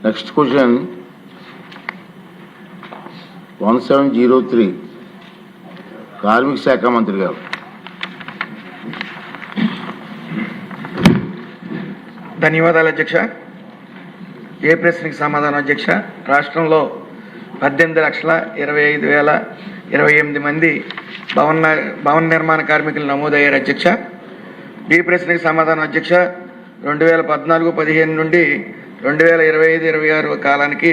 Next question 1703 కార్మిక శాఖ మంత్రి గారు. ధన్యవాదాలు అధ్యక్ష. ఏ ప్రశ్నకి సమాధానం అధ్యక్ష? రాష్ట్రంలో 18,25,028 మంది భవన నిర్మాణ కార్మికులు నమోదయ్యారు అధ్యక్ష. ఈ ప్రశ్నకి సమాధానం అధ్యక్ష, 2014-15 నుండి 2025-26 కాలానికి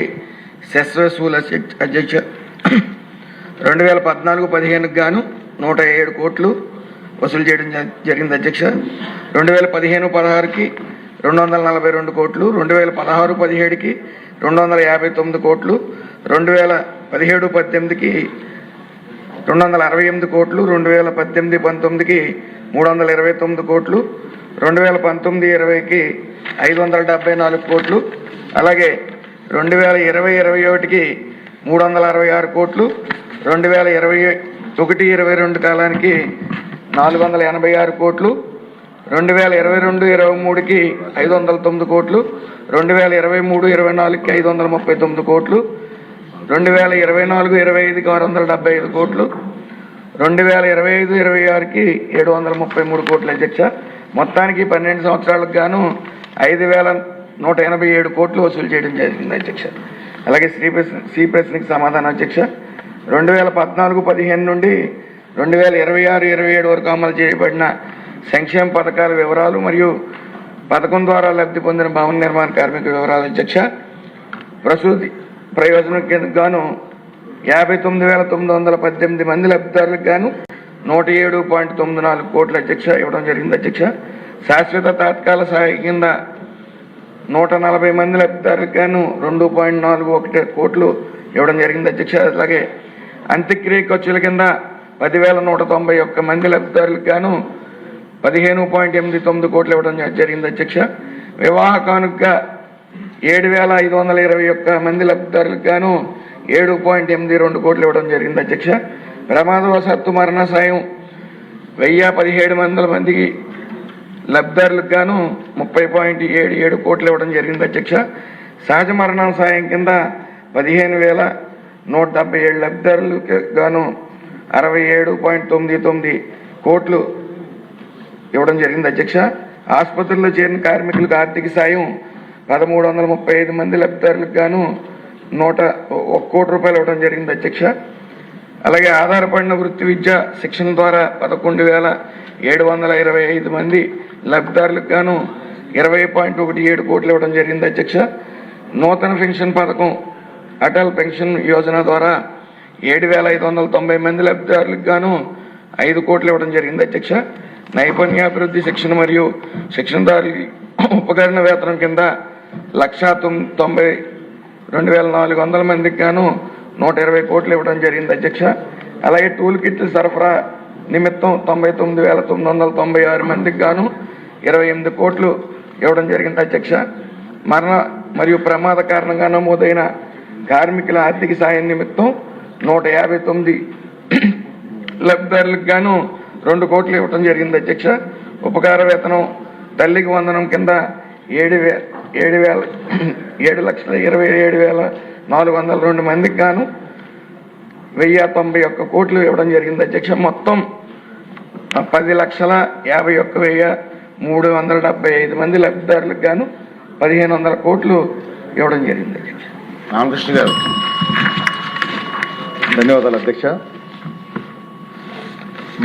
సెస్ వసూలు అధ్యక్ష 2014-15కు గాను 107 కోట్లు వసూలు చేయడం జరిగింది అధ్యక్ష. 2015-16కి 242 కోట్లు, 2016-17కి 259 కోట్లు, 2017-18కి 268 కోట్లు, 2018-19కి 329 కోట్లు, 2019-20కి 574 కోట్లు, అలాగే 2020-21కి 366 కోట్లు, 2021-22 కాలానికి 486 కోట్లు, 2022-23కి 509 కోట్లు, 2023-24కి 539 కోట్లు, 2024-25కి 675 కోట్లు, 2025-26కి 733 కోట్లు అధ్యక్ష. మొత్తానికి 12 సంవత్సరాలకు గాను 5,187 కోట్లు వసూలు చేయడం జరిగింది అధ్యక్ష. అలాగే సి ప్రశ్నకి సమాధానం అధ్యక్ష, 2014-15 నుండి 2026-27 వరకు అమలు చేయబడిన సంక్షేమ పథకాల వివరాలు మరియు పథకం ద్వారా లబ్ధి పొందిన భవన నిర్మాణ కార్మికుల వివరాలు అధ్యక్ష. ప్రసూతి ప్రయోజనం కింద గాను 59,918 మంది లబ్ధిదారులకు గాను 107.94 కోట్ల అధ్యక్ష ఇవ్వడం జరిగింది అధ్యక్ష. శాశ్వత తాత్కాల సహాయ కింద 140 మంది లబ్ధిదారులకు గాను 2.41 కోట్లు ఇవ్వడం జరిగింది అధ్యక్ష. అలాగే అంత్యక్రియ ఖర్చుల కింద 10,191 మంది లబ్ధిదారులకు గాను 15.89 కోట్లు ఇవ్వడం జరిగింది అధ్యక్ష. వివాహ కానుకగా 7,521 మంది లబ్ధిదారులకు గాను 7.82 కోట్లు ఇవ్వడం జరిగింది అధ్యక్ష. ప్రమాదవశాత్తు మరణ సాయం 1,017 మందికి లబ్ధిదారులకు గాను 30.77 కోట్లు ఇవ్వడం జరిగింది అధ్యక్ష. సహజ మరణ సాయం కింద 15,177 లబ్ధిదారులకు గాను 67.99 కోట్లు ఇవ్వడం జరిగింది అధ్యక్ష. ఆసుపత్రుల్లో చేరిన కార్మికులకు ఆర్థిక సాయం 1,335 మంది లబ్ధిదారులకు గాను 101 కోటి రూపాయలు ఇవ్వడం జరిగింది అధ్యక్ష. అలాగే ఆధారపడిన వృత్తి విద్య శిక్షణ ద్వారా 11,725 మంది లబ్ధిదారులకు గాను 20.17 కోట్లు ఇవ్వడం జరిగింది అధ్యక్ష. నూతన పెన్షన్ పథకం అటల్ పెన్షన్ యోజన ద్వారా 7,590 మంది లబ్ధిదారులకు గాను 5 కోట్లు ఇవ్వడం జరిగింది అధ్యక్ష. నైపుణ్యాభివృద్ధి శిక్షణ మరియు శిక్షణదారులకి ఉపకరణ వేతనం కింద 1,92,400 మందికి గాను 120 కోట్లు ఇవ్వడం జరిగింది అధ్యక్ష. అలాగే టూల్ కిట్లు సరఫరా నిమిత్తం 99,996 మందికి గాను 28 కోట్లు ఇవ్వడం జరిగింది అధ్యక్ష. మరణ మరియు ప్రమాద కారణంగా నమోదైన కార్మికుల ఆర్థిక సాయం నిమిత్తం 159 లబ్ధిదారులకు గాను 2 కోట్లు ఇవ్వడం జరిగింది అధ్యక్ష. ఉపకార వేతనం తల్లికి వందనం కింద 7,27,402 మందికి గాను 1,091 కోట్లు ఇవ్వడం జరిగింది అధ్యక్ష. మొత్తం 10,51,375 మంది లబ్ధిదారులకు గాను 1,500 కోట్లు ఇవ్వడం జరిగింది అధ్యక్ష. రామకృష్ణ గారు. ధన్యవాదాలు అధ్యక్ష.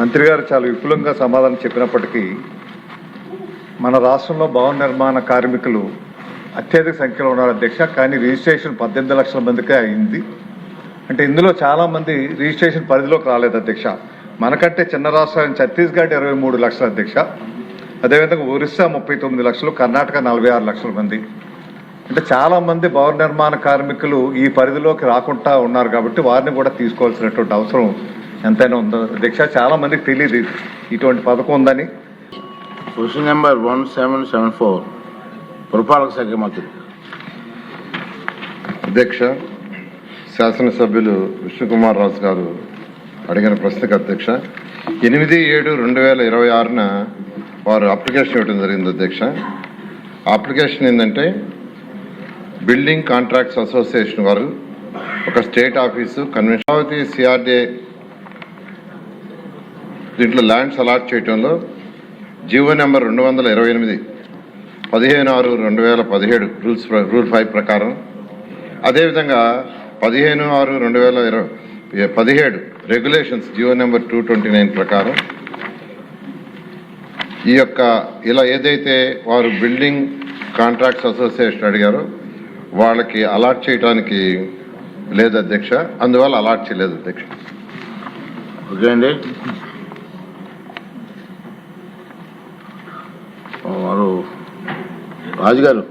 మంత్రి గారు చాలా విపులంగా సమాధానం చెప్పినప్పటికీ మన రాష్ట్రంలో భవన నిర్మాణ కార్మికులు అత్యధిక సంఖ్యలో ఉన్నారు అధ్యక్ష. కానీ రిజిస్ట్రేషన్ 18 లక్షల మందికే అయింది. అంటే ఇందులో చాలామంది రిజిస్ట్రేషన్ పరిధిలోకి రాలేదు అధ్యక్ష. మనకంటే చిన్న రాష్ట్రాన్ని ఛత్తీస్గఢ్ 23 లక్షలు అధ్యక్ష. అదేవిధంగా ఒరిస్సా 39 లక్షలు, కర్ణాటక 46 లక్షల మంది. అంటే చాలామంది భవన నిర్మాణ కార్మికులు ఈ పరిధిలోకి రాకుండా ఉన్నారు కాబట్టి వారిని కూడా తీసుకోవాల్సినటువంటి అవసరం ఎంతైనా ఉందో అధ్యక్ష. చాలామందికి తెలియదు ఇటువంటి పథకం ఉందని. క్వశ్చన్ నెంబర్ 1774 పురపాలక శాఖ మంత్రి. అధ్యక్ష, శాసనసభ్యులు విష్ణుకుమార్ రాజు గారు అడిగిన ప్రశ్నకు అధ్యక్ష 8/7/2026న వారు అప్లికేషన్ ఇవ్వడం జరిగింది అధ్యక్ష. అప్లికేషన్ ఏంటంటే బిల్డింగ్ కాంట్రాక్ట్స్ అసోసియేషన్ వారు ఒక స్టేట్ ఆఫీసు కన్వెన్షన్ సిఆర్డే దీంట్లో ల్యాండ్స్ అలాట్ చేయడంలో జీవో నెంబర్ 228 15/6/2017 రూల్ 5 ప్రకారం, అదేవిధంగా 15/6/2017 రెగ్యులేషన్స్ జీవో నెంబర్ 229 ప్రకారం ఈ యొక్క ఇలా ఏదైతే వారు బిల్డింగ్ కాంట్రాక్ట్స్ అసోసియేషన్ అడిగారో వాళ్ళకి అలాట్ చేయడానికి లేదు అధ్యక్ష, అందువల్ల అలాట్ చేయలేదు అధ్యక్ష. ఓకే అండి. వారు రాజుగారు.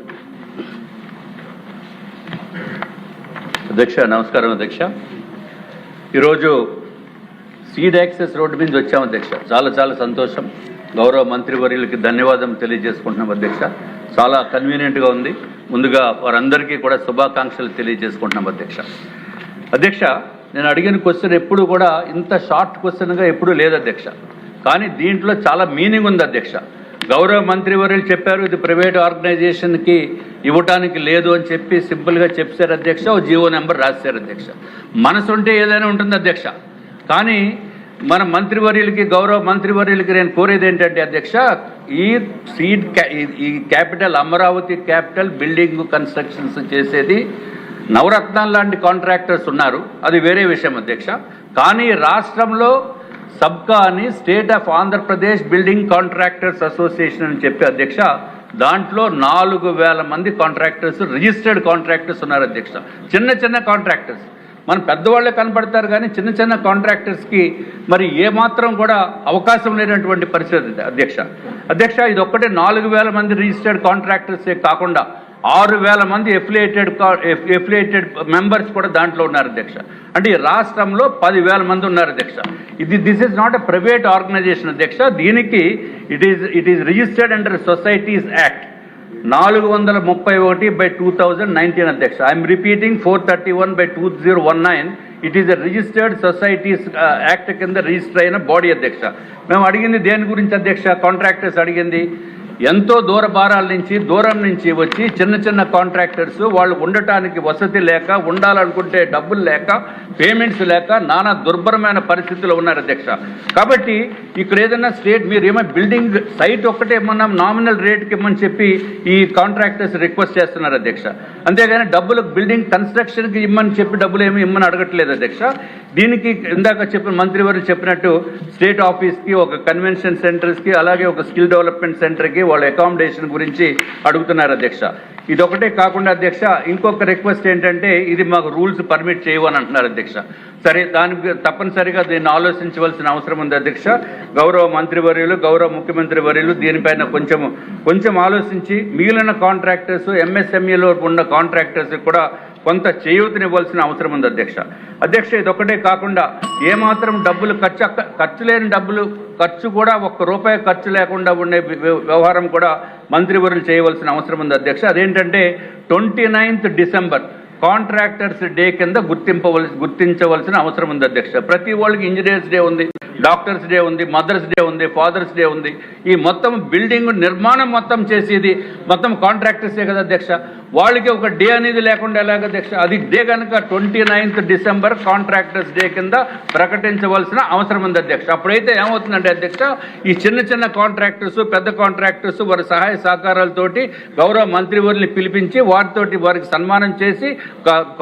అధ్యక్ష నమస్కారం. అధ్యక్ష ఈరోజు సీడ్ యాక్సెస్ రోడ్డు మీద వచ్చాము అధ్యక్ష. చాలా చాలా సంతోషం. గౌరవ మంత్రివర్యులకి ధన్యవాదం తెలియజేసుకుంటున్నాం అధ్యక్ష. చాలా కన్వీనియంట్గా ఉంది. ముందుగా వారందరికీ కూడా శుభాకాంక్షలు తెలియజేసుకుంటున్నాం అధ్యక్ష. అధ్యక్ష నేను అడిగిన క్వశ్చన్ ఎప్పుడు కూడా ఇంత షార్ట్ క్వశ్చన్గా ఎప్పుడూ లేదు అధ్యక్ష, కానీ దీంట్లో చాలా మీనింగ్ ఉంది అధ్యక్ష. గౌరవ మంత్రివర్యులు చెప్పారు ఇది ప్రైవేట్ ఆర్గనైజేషన్కి ఇవ్వటానికి లేదు అని చెప్పి సింపుల్గా చెప్పారు అధ్యక్ష. ఓ జీవో నెంబర్ రాశారు అధ్యక్ష. మనసు ఉంటే ఏదైనా ఉంటుంది అధ్యక్ష, కానీ మన మంత్రివర్యులకి గౌరవ మంత్రివర్యులకి నేను కోరేది ఏంటంటే అధ్యక్ష, ఈ capital Amaravati capital building constructions చేసేది నవరత్నాలు లాంటి కాంట్రాక్టర్స్ ఉన్నారు, అది వేరే విషయం అధ్యక్ష. కానీ రాష్ట్రంలో సబ్కా అని state of Andhra Pradesh building contractors association అని చెప్పి అధ్యక్ష, దాంట్లో 4,000 మంది కాంట్రాక్టర్స్ రిజిస్టర్డ్ కాంట్రాక్టర్స్ ఉన్నారు అధ్యక్ష. చిన్న చిన్న కాంట్రాక్టర్స్ మన పెద్దవాళ్ళే కనపడతారు, కానీ చిన్న చిన్న కాంట్రాక్టర్స్కి మరి ఏమాత్రం కూడా అవకాశం లేనటువంటి పరిస్థితి అధ్యక్ష. ఇది ఒక్కటే 4,000 మంది రిజిస్టర్డ్ కాంట్రాక్టర్సే కాకుండా 6,000 మంది ఎఫిలియేటెడ్ మెంబర్స్ కూడా దాంట్లో ఉన్నారు అధ్యక్ష. అంటే ఈ రాష్ట్రంలో 10,000 మంది ఉన్నారు అధ్యక్ష. This is not a private organisation అధ్యక్ష. దీనికి it is registered under societies act 431/2019 అధ్యక్ష. I'm repeating 431/2019. It is a registered societies act కింద రిజిస్టర్ అయిన బాడీ అధ్యక్ష. మేము అడిగింది దేని గురించి అధ్యక్ష? కాంట్రాక్టర్స్ అడిగింది ఎంతో దూరం నుంచి వచ్చి చిన్న చిన్న కాంట్రాక్టర్స్ వాళ్ళు ఉండటానికి వసతి లేక, ఉండాలనుకుంటే డబ్బులు లేక, పేమెంట్స్ లేక నానా దుర్భరమైన పరిస్థితుల్లో ఉన్నారు అధ్యక్ష. కాబట్టి ఇక్కడ ఏదైనా స్టేట్ మీరు ఏమైనా బిల్డింగ్ సైట్ ఒక్కటే ఏమన్నా నామినల్ రేట్కి ఇమ్మని చెప్పి ఈ కాంట్రాక్టర్స్ రిక్వెస్ట్ చేస్తున్నారు అధ్యక్ష. అంతేగాని డబ్బులు బిల్డింగ్ కన్స్ట్రక్షన్కి ఇమ్మని చెప్పి డబ్బులు ఏమి ఇమ్మని అడగట్లేదు అధ్యక్ష. దీనికి ఇందాక చెప్పిన మంత్రివర్యులు చెప్పినట్టు స్టేట్ ఆఫీస్కి, ఒక కన్వెన్షన్ సెంటర్స్కి, అలాగే ఒక స్కిల్ డెవలప్మెంట్ సెంటర్కి వాళ్ళ అకామిడేషన్ గురించి అడుగుతున్నారు అధ్యక్ష. ఇదొకటే కాకుండా అధ్యక్ష ఇంకొక రిక్వెస్ట్ ఏంటంటే ఇది మాకు రూల్స్ పర్మిట్ చేయవని అంటున్నారు అధ్యక్ష. సరే, దానికి తప్పనిసరిగా దీన్ని ఆలోచించవలసిన అవసరం ఉంది అధ్యక్ష. గౌరవ మంత్రివర్యులు, గౌరవ ముఖ్యమంత్రి వర్యులు దీనిపైన కొంచెం ఆలోచించి మిగిలిన కాంట్రాక్టర్స్, ఎంఎస్ఎంఈలో ఉన్న కాంట్రాక్టర్స్ కూడా కొంత చేయూతనివ్వాల్సిన అవసరం ఉంది అధ్యక్ష. ఇదొక్కటే కాకుండా ఏమాత్రం డబ్బులు ఖర్చు లేని డబ్బులు ఖర్చు కూడా ₹1 ఖర్చు లేకుండా ఉండే వ్యవహారం కూడా మంత్రివర్యులు చేయవలసిన అవసరం ఉంది అధ్యక్ష. అదేంటంటే 29th డిసెంబర్ కాంట్రాక్టర్స్ డే కింద గుర్తించవలసిన అవసరం ఉంది అధ్యక్ష. ప్రతి వాళ్ళకి ఇంజనీర్స్ డే ఉంది, డాక్టర్స్ డే ఉంది, మదర్స్ డే ఉంది, ఫాదర్స్ డే ఉంది. ఈ మొత్తం బిల్డింగ్ నిర్మాణం మొత్తం చేసేది మొత్తం కాంట్రాక్టర్సే కదా అధ్యక్ష. వాళ్ళకి ఒక డే అనేది లేకుండా ఎలాగ అధ్యక్ష? అది డే కనుక 29th డిసెంబర్ కాంట్రాక్టర్స్ డే కింద ప్రకటించవలసిన అవసరం ఉంది అధ్యక్ష. అప్పుడైతే ఏమవుతుందంటే అధ్యక్ష, ఈ చిన్న చిన్న కాంట్రాక్టర్స్, పెద్ద కాంట్రాక్టర్స్ వారి సహాయ సహకారాలతోటి గౌరవ మంత్రివర్యుల్ని పిలిపించి వారికి సన్మానం చేసి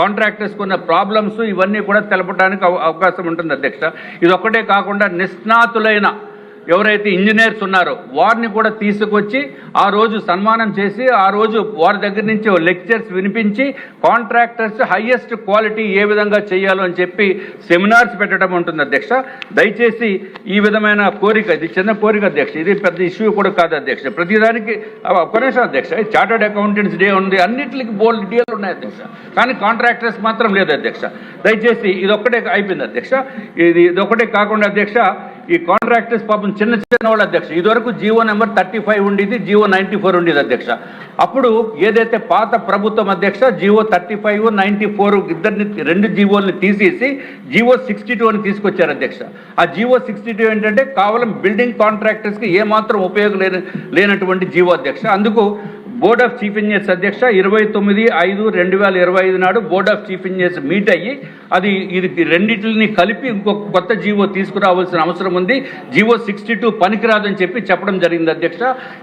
కాంట్రాక్టర్స్కి ఉన్న ప్రాబ్లమ్స్ ఇవన్నీ కూడా తెలపడానికి అవకాశం ఉంటుంది అధ్యక్ష. ఇది ఒక్కటే కాకుండా నిష్ణాతులైన ఎవరైతే ఇంజనీర్స్ ఉన్నారో వారిని కూడా తీసుకొచ్చి ఆ రోజు సన్మానం చేసి ఆ రోజు వారి దగ్గర నుంచి లెక్చర్స్ వినిపించి కాంట్రాక్టర్స్ హైయెస్ట్ క్వాలిటీ ఏ విధంగా చేయాలో అని చెప్పి సెమినార్స్ పెట్టడం ఉంటుంది అధ్యక్ష. దయచేసి ఈ విధమైన కోరిక, ఇది చిన్న కోరిక అధ్యక్ష, ఇది పెద్ద ఇష్యూ కూడా కాదు అధ్యక్ష. ప్రతిదానికి ఒక నిమిషం అధ్యక్ష, చార్టర్డ్ అకౌంటెంట్స్ డే ఉంది, అన్నింటికి బోల్డ్ డీలు ఉన్నాయి అధ్యక్ష, కానీ కాంట్రాక్టర్స్ మాత్రం లేదు అధ్యక్ష. దయచేసి ఇదొక్కటే అయిపోయింది అధ్యక్ష. ఇదొక్కటే కాకుండా అధ్యక్ష, ఈ కాంట్రాక్టర్స్ పాపం చిన్న వాళ్ళు అధ్యక్ష. ఇదివరకు జీవో నెంబర్ 35 ఉండేది, జీవో 94 ఉండేది అధ్యక్ష. అప్పుడు ఏదైతే పాత ప్రభుత్వం అధ్యక్ష జీవో 35, 94 రెండు జీవోల్ని తీసేసి జీవో 62 అని తీసుకొచ్చారు అధ్యక్ష. ఆ జీవో 62 ఏంటంటే కేవలం బిల్డింగ్ కాంట్రాక్టర్స్కి ఏమాత్రం ఉపయోగం లేనటువంటి జీవో అధ్యక్ష. అందుకు బోర్డ్ ఆఫ్ చీఫ్ ఇంజనీర్స్ అధ్యక్ష 29/5/2025 నాడు board of chief engineers meet అయ్యి ఇది రెండింటిని కలిపి ఇంకొక కొత్త జీవో తీసుకురావాల్సిన అవసరం ఉంది, జీవో 62 పనికిరాదని చెప్పడం జరిగింది అధ్యక్ష.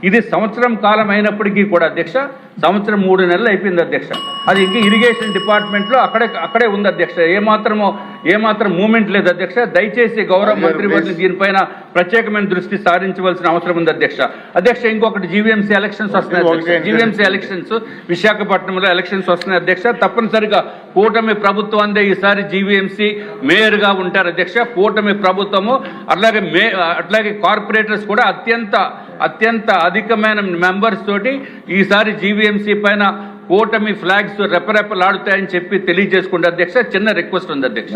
ఇది సంవత్సరం కాలం అయినప్పటికీ కూడా అధ్యక్ష, సంవత్సరం 3 నెలలు అయిపోయింది అధ్యక్ష. అది ఇంకా ఇరిగేషన్ డిపార్ట్మెంట్లో అక్కడే ఉంది అధ్యక్ష. ఏమాత్రం మూమెంట్ లేదు అధ్యక్ష. దయచేసి గౌరవ మంత్రివర్యులు దీనిపైన ప్రత్యేకమైన దృష్టి సారించవలసిన అవసరం ఉంది అధ్యక్ష. ఇంకొకటి జీవీఎంసీ ఎలక్షన్స్ వస్తున్నాయి అధ్యక్ష. జీవీఎంసీ ఎలక్షన్స్ విశాఖపట్నంలో ఎలక్షన్స్ వస్తున్నాయి అధ్యక్ష. తప్పనిసరిగా కూటమి ప్రభుత్వం అందే ఈసారి జీవీఎంసీ మేయర్ గా ఉంటారు అధ్యక్ష. కూటమి ప్రభుత్వము అట్లాగే కార్పొరేటర్స్ కూడా అత్యంత అధికమైన మెంబర్స్ తోటి ఈసారి జీవీఎంసీ పైన కూటమి ఫ్లాగ్స్ రెపరెపలాడుతాయని తెలియజేసుకుంటే అధ్యక్ష, చిన్న రిక్వెస్ట్ ఉంది అధ్యక్ష.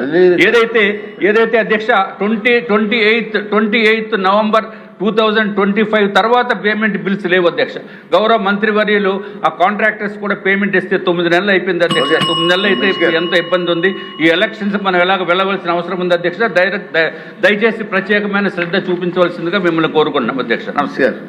ఏదైతే అధ్యక్ష 28 నవంబర్ 2025 తర్వాత పేమెంట్ బిల్స్ లేవు అధ్యక్ష. గౌరవ మంత్రివర్యులు ఆ కాంట్రాక్టర్స్ కూడా పేమెంట్ ఇస్తే 9 నెలలు అయిపోయింది అధ్యక్ష. 9 నెలలు అయితే ఎంత ఇబ్బంది ఉంది. ఈ ఎలక్షన్స్ మనం ఎలాగ వెళ్ళవలసిన అవసరం ఉంది అధ్యక్ష. దయచేసి ప్రత్యేకమైన శ్రద్ధ చూపించవలసిందిగా మిమ్మల్ని కోరుకుంటున్నాం అధ్యక్ష. నమస్కారం.